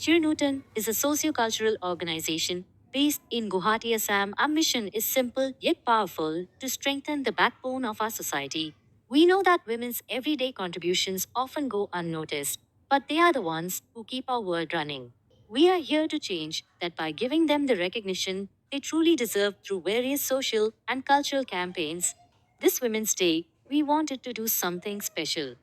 Chirnutan is a sociocultural organization based in Guwahati, Assam. Our mission is simple yet powerful to strengthen the backbone of our society. We know that women's everyday contributions often go unnoticed, but they are the ones who keep our world running. We are here to change that by giving them the recognition they truly deserve through various social and cultural campaigns. This Women's Day, we wanted to do something special.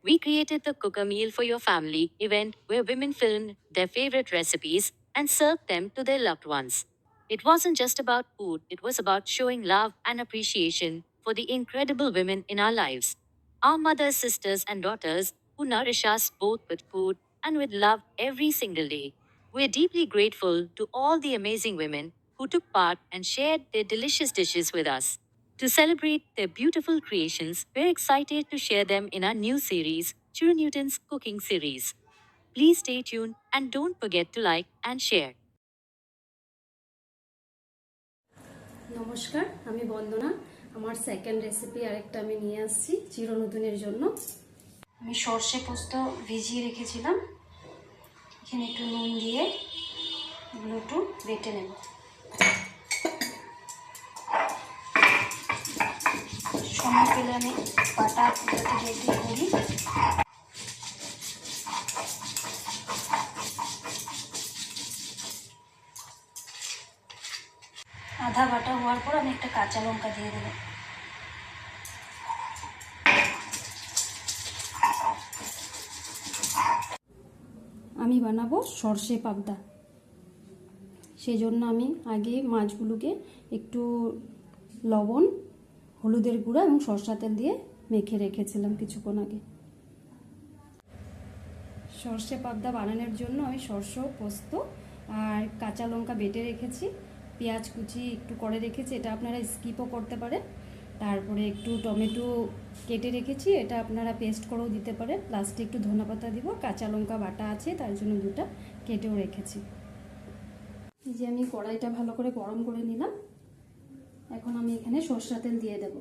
We created the Cook a Meal for Your Family event where women filmed their favorite recipes and served them to their loved ones. It wasn't just about food, it was about showing love and appreciation for the incredible women in our lives. Our mothers, sisters, and daughters who nourish us both with food and with love every single day. We're deeply grateful to all the amazing women who took part and shared their delicious dishes with us. To celebrate their beautiful creations, we're excited to share them in our new series, Churu Newton's Cooking Series. Please stay tuned and don't forget to like and share. নমস্কার, আমি বন্দনা। আমার second recipe আরেকটা আমি নিয়ে আসছি চিরনতুনের জন্য। আমি সর্ষে পোস্ত ভিজিয়ে রেখেছিলাম, এখানে একটু নুন দিয়ে এগুলো একটু বেটে নেব। সময় পেলে আমি বাটা রেডি করি। আধা বাটা হওয়ার পর আমি একটা কাঁচা লঙ্কা দিয়ে দেব। আমি বানাবো সর্ষে পাবদা, সেই জন্য আমি আগে মাছগুলোকে একটু লবণ, হলুদের গুঁড়া এবং সরষা তেল দিয়ে মেখে রেখেছিলাম কিছুক্ষণ আগে। সর্ষে পাবদা বানানোর জন্য আমি সর্ষে, পোস্ত আর কাঁচা লঙ্কা বেটে রেখেছি, পেঁয়াজ কুচি একটু করে রেখেছি, এটা আপনারা স্কিপও করতে পারেন। তারপরে একটু টমেটো কেটে রেখেছি, এটা আপনারা পেস্ট করেও দিতে পারেন। লাস্টে একটু ধনেপাতা দিব, কাঁচা লঙ্কা বাটা আছে তার জন্য দুটো কেটেও রেখেছি। এই যে আমি কড়াইটা ভালো করে গরম করে নিলাম, এখন আমি এখানে সরষা তেল দিয়ে দেব।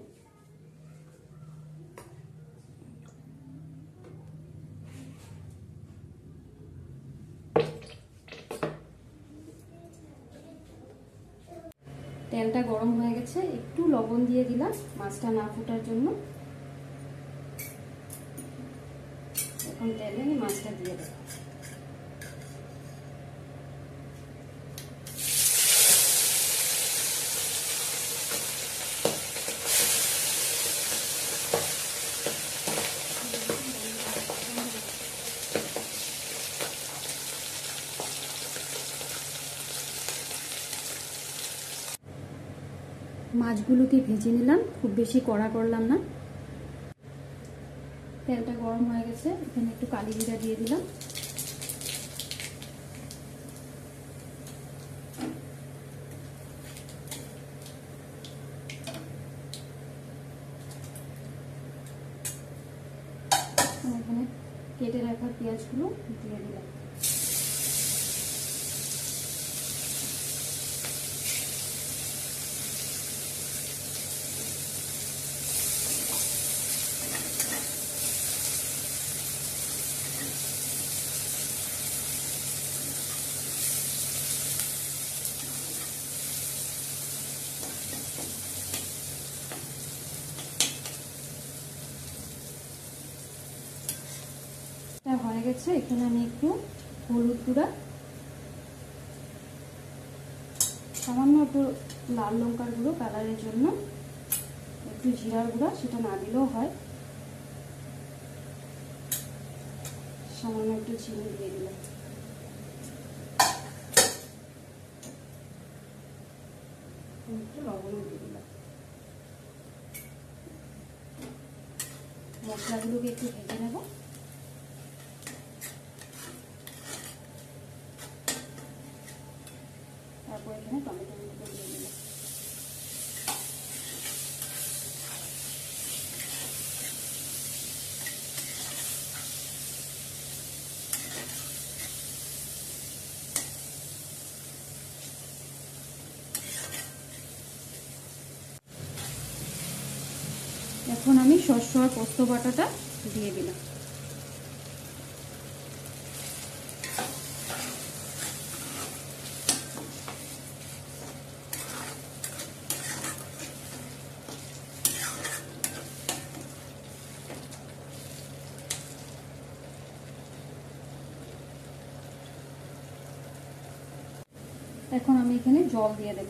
তেলটা গরম হয়ে গেছে, একটু লবণ দিয়ে দিলাম মাছটা না ফোটার জন্য। এখন তেলে আমি মাছটা দিয়ে দেব। মাছগুলোকে ভেজে নিলাম, খুব বেশি কড়া করলাম না। তেলটা গরম হয়ে গেছে, এখানে একটু কালি জিরা দিয়ে দিলাম। এখানে কেটে রাখা পেঁয়াজগুলো দিয়ে দিলাম। হয়ে গেছে, এখানে আমি একটু হলুদ গুঁড়া, সামান্য একটু লাল লঙ্কার গুঁড়ো কালারের জন্য, একটু জিরার গুঁড়া, সেটা না দিলেও হয়, সামান্য একটু চিনি দিয়ে দিলাম। একটু লবণও দিয়ে দিলাম। মশলাগুলোকে একটু ভেজে নেব। তারপর এখানে টমেটোগুলোকে দিয়ে দিলাম। এখন আমি সরষে আর পোস্ত বাটাটা দিয়ে দিলাম। এখন আমি এখানে জল দিয়ে দেব।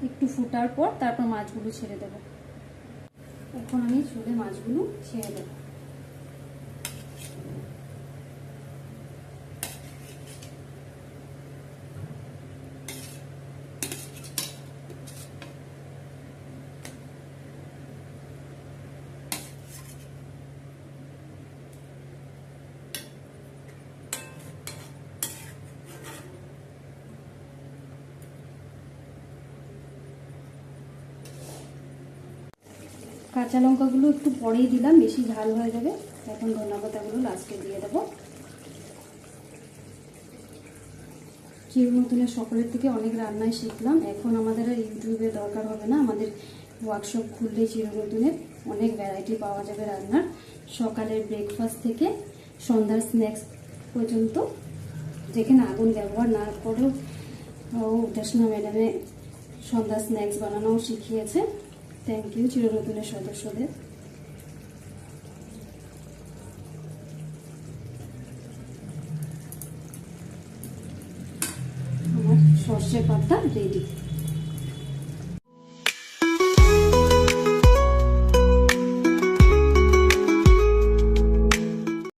একটু ফোটার পর তারপর মাছগুলো ছেড়ে দেব। এখন আমি চুলে মাছগুলো ছেড়ে দেব। কাঁচা লঙ্কাগুলো একটু পরেই দিলাম, বেশি ঝাল হয়ে যাবে। এখন ধনেপাতাগুলো লাস্টে দিয়ে দেবো। চির নতুনের সকলের থেকে অনেক রান্নায় শিখলাম। এখন আমাদের আর ইউটিউবের দরকার হবে না, আমাদের ওয়ার্কশপ খুললেই চির নতুনের অনেক ভ্যারাইটি পাওয়া যাবে রান্নার। সকালের ব্রেকফাস্ট থেকে সন্ধ্যার স্ন্যাক্স পর্যন্ত, যেখানে আগুন ব্যবহার না করেও উদাসনা ম্যাডামে সন্ধ্যার স্ন্যাক্স বানানোও শিখিয়েছে। থ্যাংক ইউ চির নতুনের সদস্যদের। আমার সর্ষে পাতা রেডি।